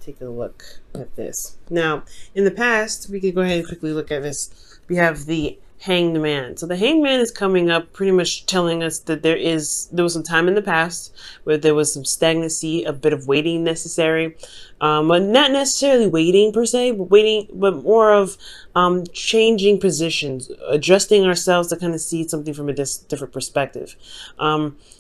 take a look at this. Now, in the past, we could go ahead and quickly look at this. We have the Hanged Man. So the Hanged Man is coming up, pretty much telling us that there was some time in the past where there was some stagnancy, a bit of waiting necessary, but not necessarily waiting per se, but more of changing positions, adjusting ourselves to kind of see something from a different perspective.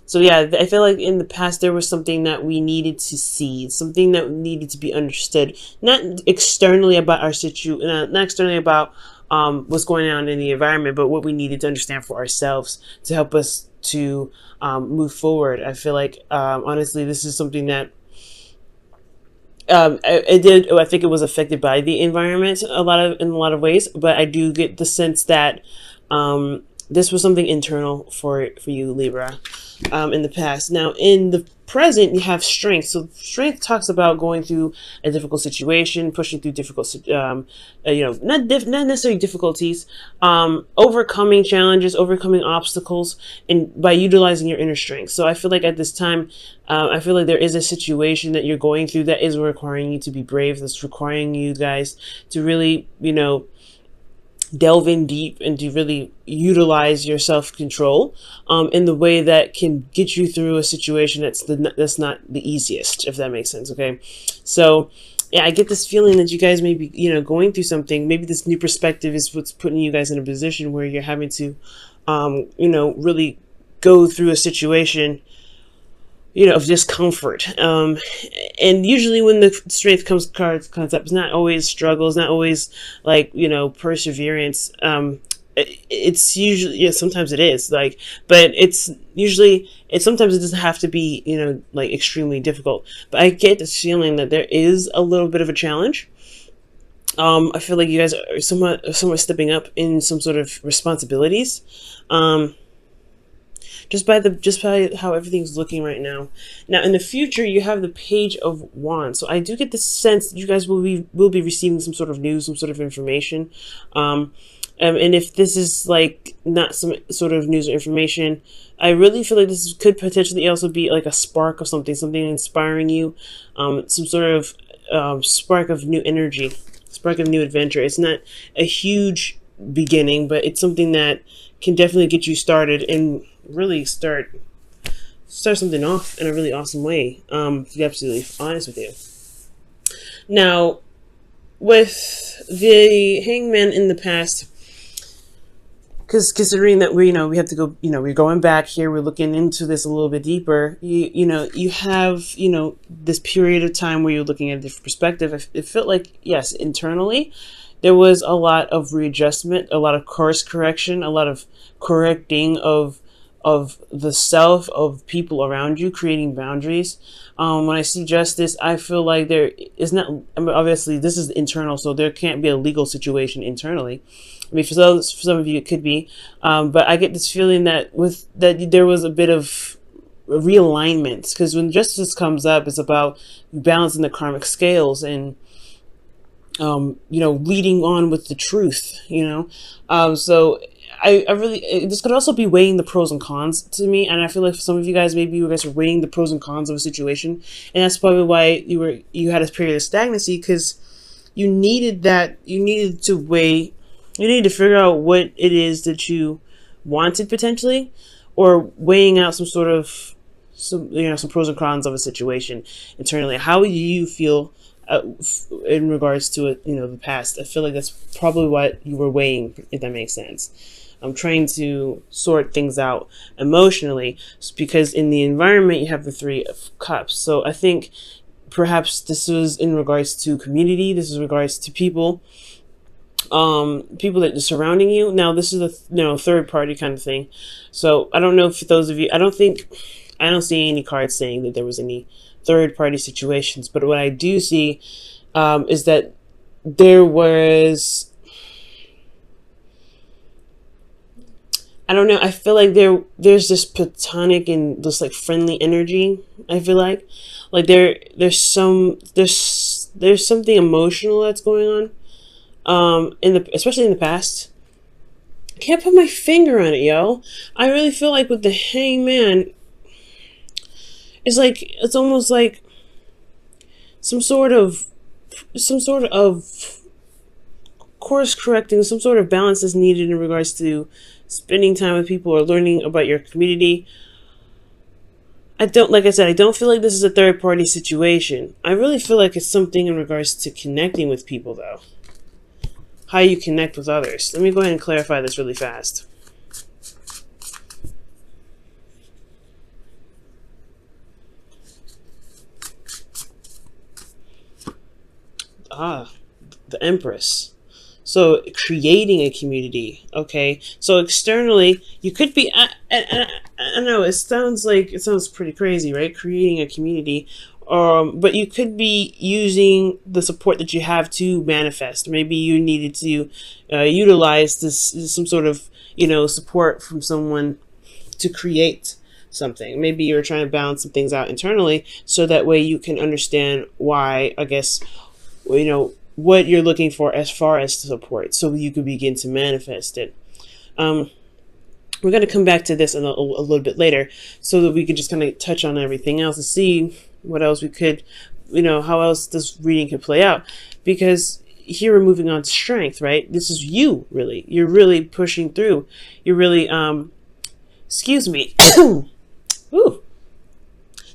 So yeah, I feel like in the past there was something that we needed to see, something that needed to be understood, not externally about our not externally about what's going on in the environment, but what we needed to understand for ourselves to help us to move forward. I feel like honestly, this is something that I think it was affected by the environment in a lot of ways, but I do get the sense that this was something internal for you, Libra, in the past. Now, in the present, you have strength. So strength talks about going through a difficult situation, pushing through difficult, not necessarily difficulties, overcoming challenges, overcoming obstacles, and by utilizing your inner strength. So I feel like at this time, I feel like there is a situation that you're going through that is requiring you to be brave. That's requiring you guys to really, delve in deep and to really utilize your self-control in the way that can get you through a situation that's not the easiest, if that makes sense. Okay, so yeah, I get this feeling that you guys may be going through something. Maybe this new perspective is what's putting you guys in a position where you're having to really go through a situation of discomfort. And usually when the strength comes up, it's not always struggles, not always like, perseverance. It's usually, sometimes it is but sometimes it doesn't have to be, extremely difficult. But I get this feeling that there is a little bit of a challenge. I feel like you guys are somewhat stepping up in some sort of responsibilities. Just by how everything's looking right now. Now, in the future, you have the Page of Wands. So I do get the sense that you guys will be receiving some sort of news, some sort of information. And if this is like not some sort of news or information, I really feel like this could potentially also be like a spark of something inspiring you, some sort of spark of new energy, spark of new adventure. It's not a huge beginning, but it's something that can definitely get you started and really start something off in a really awesome way, to be absolutely honest with you. Now, with the Hangman in the past, because considering that we have to go, we're going back here, we're looking into this a little bit deeper, you have this period of time where you're looking at a different perspective. It felt like, yes, internally there was a lot of readjustment, a lot of course correction, a lot of correcting of the self, of people around you, creating boundaries. When I see justice, I feel like there is not, obviously this is internal, so there can't be a legal situation internally. I mean, for some of you it could be, but I get this feeling that there was a bit of realignment, because when justice comes up, it's about balancing the karmic scales and leading on with the truth, so I really, this could also be weighing the pros and cons to me. And I feel like for some of you guys, maybe you guys are weighing the pros and cons of a situation. And that's probably why you had a period of stagnancy, because you needed to figure out what it is that you wanted potentially, or weighing out some pros and cons of a situation internally. How do you feel in regards to it, the past? I feel like that's probably what you were weighing, if that makes sense. I'm trying to sort things out emotionally, because in the environment you have the Three of Cups. So I think perhaps this was in regards to community. This is in regards to people that are surrounding you. Now this is a third party kind of thing. So I don't know if those of you, I don't see any cards saying that there was any third party situations, but what I do see is that there was, I don't know, I feel like there's this platonic and this like friendly energy. I feel like there's something emotional that's going on, especially in the past. I can't put my finger on it, yo. I really feel like with the Hangman, it's almost like some sort of course correcting, some sort of balance is needed in regards to spending time with people or learning about your community. Like I said, I don't feel like this is a third party situation. I really feel like it's something in regards to connecting with people, though. How you connect with others. Let me go ahead and clarify this really fast. The Empress. So creating a community, okay? So externally, you could be, I know it sounds pretty crazy, right? Creating a community, but you could be using the support that you have to manifest. Maybe you needed to utilize some sort of, support from someone to create something. Maybe you're trying to balance some things out internally, so that way you can understand why, I guess, what you're looking for as far as support, so you can begin to manifest it. We're going to come back to this in a little bit later, so that we can just kind of touch on everything else and see what else we could, how else this reading could play out. Because here we're moving on to strength, right? This is you, really. You're really pushing through. You're really, excuse me. Ooh,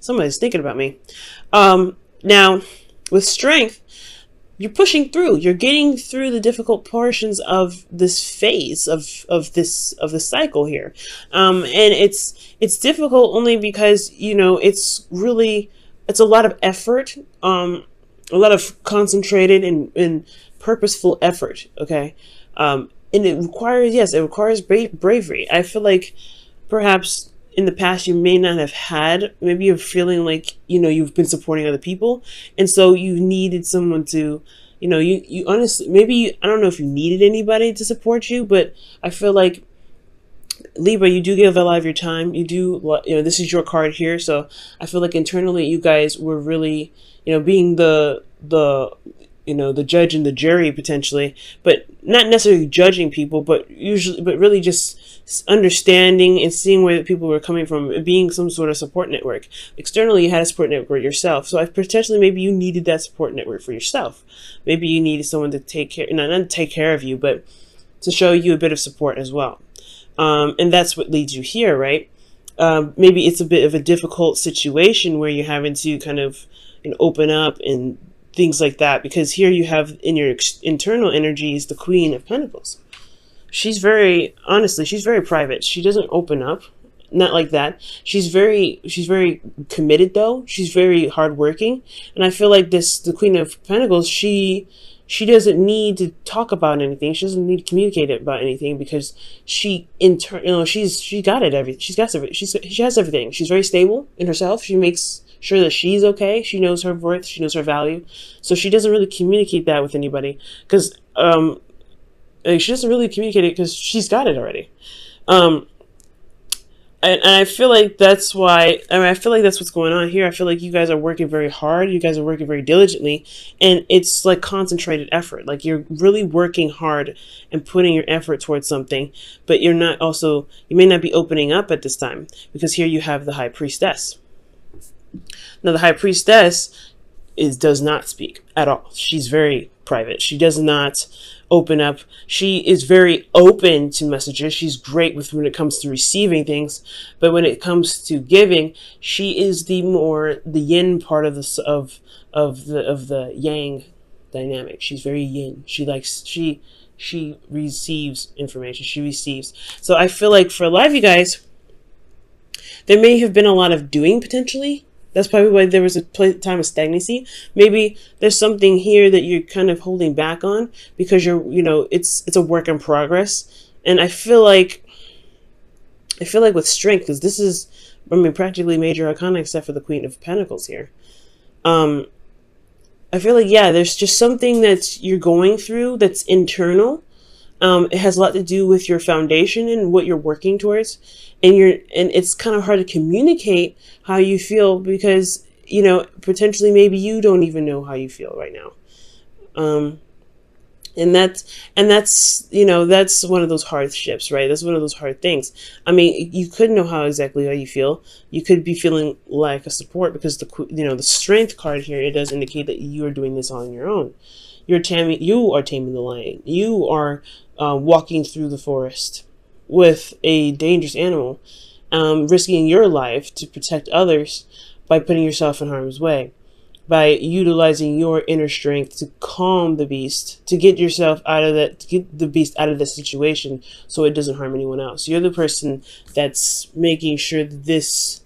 somebody's thinking about me. Now, with strength, you're pushing through. You're getting through the difficult portions of this phase of this cycle here, and it's difficult only because it's a lot of effort, a lot of concentrated and purposeful effort. Okay, and it requires bravery. I feel like perhaps in the past you may not have had, maybe you're feeling like you've been supporting other people, and so you needed someone to you honestly, maybe I don't know if you needed anybody to support you, but I feel like Libra, you do give a lot of your time. You do, this is your card here, so I feel like internally you guys were really being the judge and the jury potentially, but not necessarily judging people, but really just understanding and seeing where people were coming from, being some sort of support network. Externally, you had a support network yourself, so potentially maybe you needed that support network for yourself. Maybe you needed someone to take care, not to take care of you, but to show you a bit of support as well. And that's what leads you here, right? Maybe it's a bit of a difficult situation where you're having to kind of open up and things like that, because here you have in your internal energies the Queen of Pentacles. She's very private. She doesn't open up, not like that. She's very committed though. She's very hardworking, and I feel like the Queen of Pentacles, she doesn't need to talk about anything. She doesn't need to communicate about anything, because she got it. She has everything. She's very stable in herself. She makes sure that she's okay. She knows her worth. She knows her value. So she doesn't really communicate that with anybody, because she doesn't really communicate it because she's got it already. And I feel like that's why. I feel like that's what's going on here. I feel like you guys are working very hard. You guys are working very diligently, and it's like concentrated effort. Like you're really working hard and putting your effort towards something, but you may not be opening up at this time, because here you have the High Priestess. Now, the High Priestess does not speak at all. She's very private. She does not open up. She is very open to messages. She's great when it comes to receiving things, but when it comes to giving, she is the yin part of the yang dynamic. She's very yin. She receives information. She receives. So I feel like for a lot of you guys, there may have been a lot of doing potentially. That's probably why there was a time of stagnancy. Maybe there's something here that you're kind of holding back on, because it's a work in progress. And I feel like with strength, because this is, practically major arcana except for the Queen of Pentacles here. I feel like, there's just something that you're going through that's internal. It has a lot to do with your foundation and what you're working towards, and it's kind of hard to communicate how you feel, because potentially maybe you don't even know how you feel right now. And that's you know, that's one of those hardships, right? That's one of those hard things. I mean, you could know how exactly how you feel. You could be feeling like a support, because the strength card here, it does indicate that you are doing this on your own. You are taming the lion. You are walking through the forest with a dangerous animal, risking your life to protect others by putting yourself in harm's way, by utilizing your inner strength to calm the beast, to get yourself out of that, to get the beast out of the situation so it doesn't harm anyone else. You're the person that's making sure that this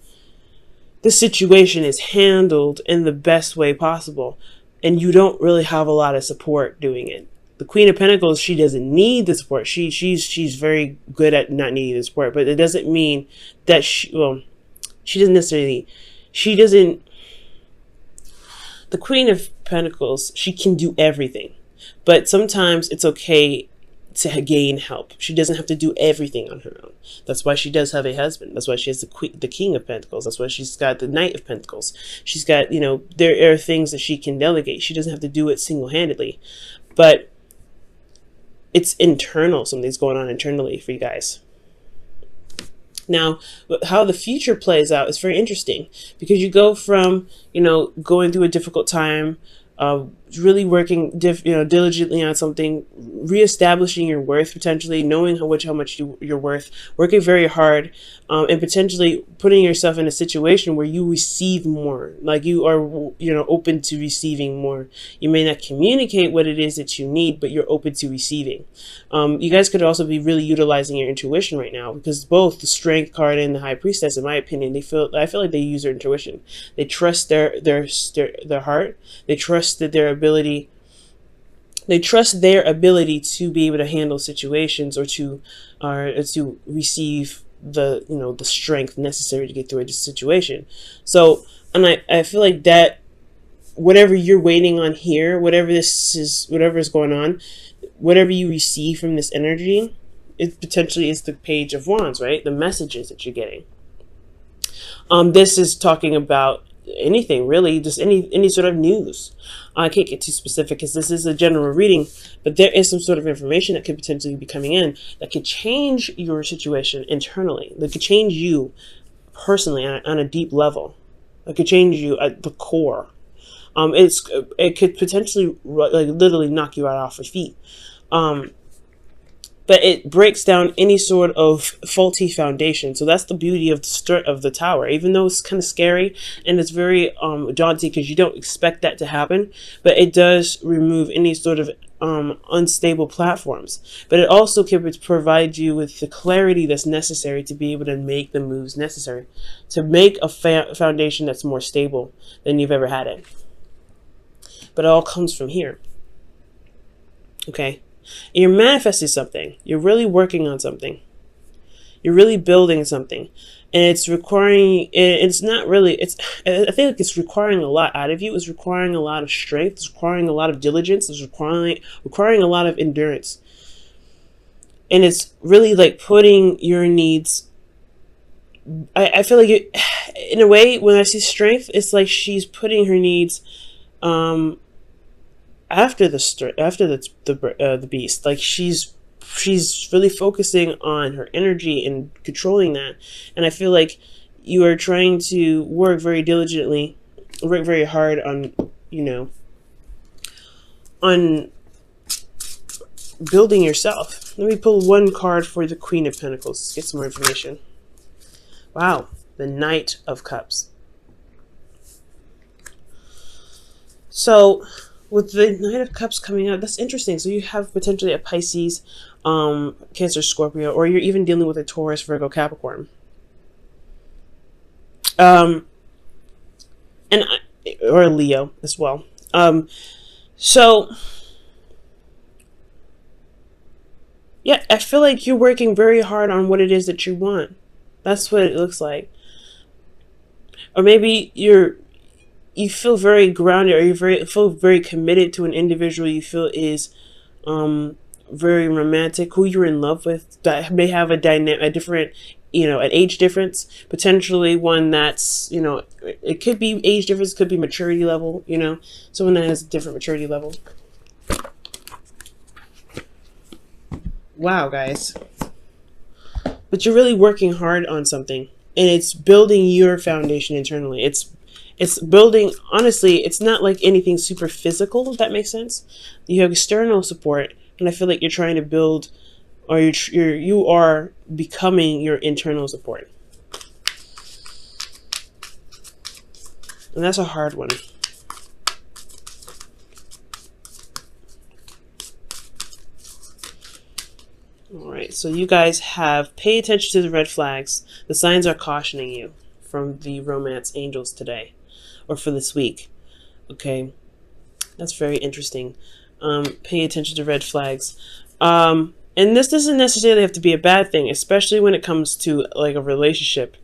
situation is handled in the best way possible, and you don't really have a lot of support doing it. The Queen of Pentacles, she doesn't need the support. She's very good at not needing the support, but it doesn't mean that she doesn't necessarily, she doesn't, the Queen of Pentacles, she can do everything, but sometimes it's okay to gain help. She doesn't have to do everything on her own. That's why she does have a husband. That's why she has the King of Pentacles. That's why she's got the Knight of Pentacles. She's got, there are things that she can delegate. She doesn't have to do it single-handedly, but it's internal. Something's going on internally for you guys. Now, how the future plays out is very interesting, because you go from, going through a difficult time, really working, diligently on something, reestablishing your worth, potentially knowing how much you're worth, working very hard, and potentially putting yourself in a situation where you receive more, like you are, open to receiving more. You may not communicate what it is that you need, but you're open to receiving. You guys could also be really utilizing your intuition right now, because both the Strength card and the High Priestess, in my opinion, I feel like they use their intuition. They trust their heart. They trust that their ability to be able to handle situations, or to receive the strength necessary to get through a situation. So, and I feel like that whatever you're waiting on here, whatever is going on, whatever you receive from this energy, it potentially is the Page of Wands, right? The messages that you're getting. This is talking about anything, really, just any sort of news. I can't get too specific because this is a general reading, but there is some sort of information that could potentially be coming in that could change your situation internally. That could change you personally on a deep level. That could change you at the core. It could potentially literally knock you out off your feet. But it breaks down any sort of faulty foundation. So that's the beauty of the Tower. Even though it's kind of scary and it's very daunting, because you don't expect that to happen, but it does remove any sort of unstable platforms. But it also can provide you with the clarity that's necessary to be able to make the moves necessary to make a foundation that's more stable than you've ever had it. But it all comes from here. Okay? And you're manifesting something. You're really working on something. You're really building something. And it's requiring, it's not really, I think it's requiring a lot out of you. It's requiring a lot of strength. It's requiring a lot of diligence. It's requiring a lot of endurance. And it's really like putting your needs, I feel like in a way, when I see strength, it's like she's putting her needs, after the beast. Like she's really focusing on her energy and controlling that. And I feel like you are trying to work very diligently, work very hard on on building yourself. Let me pull one card for the Queen of Pentacles. Let's get some more information. Wow, the Knight of Cups. So with the Knight of Cups coming out, that's interesting. So you have potentially a Pisces, Cancer, Scorpio, or you're even dealing with a Taurus, Virgo, Capricorn. Or a Leo as well. So yeah, I feel like you're working very hard on what it is that you want. That's what it looks like. Or maybe you feel very grounded, or you feel very committed to an individual you feel is very romantic, who you're in love with, that may have a different, an age difference, potentially one that's, it could be age difference, could be maturity level, someone that has a different maturity level. Wow, guys. But you're really working hard on something, and it's building your foundation internally. It's building, honestly, it's not like anything super physical, if that makes sense. You have external support, and I feel like you're trying to build, or you are becoming your internal support. And that's a hard one. All right, so you guys have pay attention to the red flags. The signs are cautioning you from the romance angels today, or for this week. Okay, that's very interesting. Pay attention to red flags. And this doesn't necessarily have to be a bad thing, especially when it comes to like a relationship.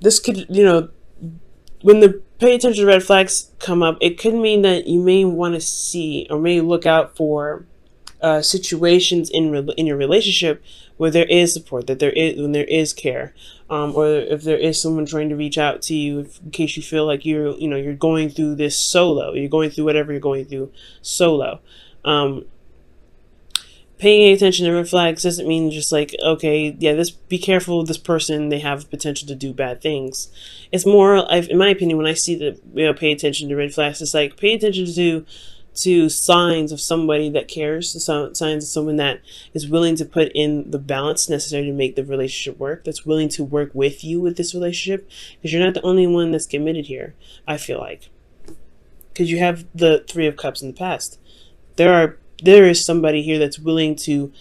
This could, when the pay attention to red flags come up, it could mean that you may want to see or may look out for situations in your relationship where there is support, when there is care, or if there is someone trying to reach out to you, in case you feel like you're going through this solo, you're going through whatever you're going through solo. Paying attention to red flags doesn't mean just like, okay, yeah, be careful with this person, they have potential to do bad things. It's more, in my opinion, when I see that, pay attention to red flags, it's like pay attention to signs of somebody that cares, signs of someone that is willing to put in the balance necessary to make the relationship work, that's willing to work with you with this relationship, because you're not the only one that's committed here, I feel like. Because you have the Three of Cups in the past. There is somebody here that's willing to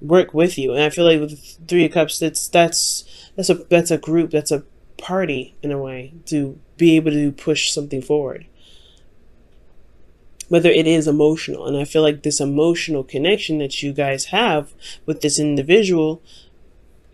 work with you, and I feel like with the Three of Cups, that's a group, that's a party in a way, to be able to push something forward. Whether it is emotional, and I feel like this emotional connection that you guys have with this individual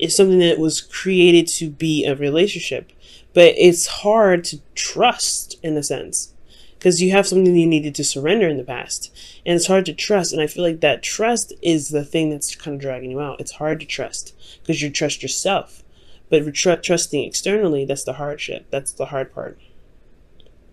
is something that was created to be a relationship, but it's hard to trust in a sense, because you have something you needed to surrender in the past, and it's hard to trust. And I feel like that trust is the thing that's kind of dragging you out. It's hard to trust because you trust yourself, but trusting externally, that's the hardship. That's the hard part.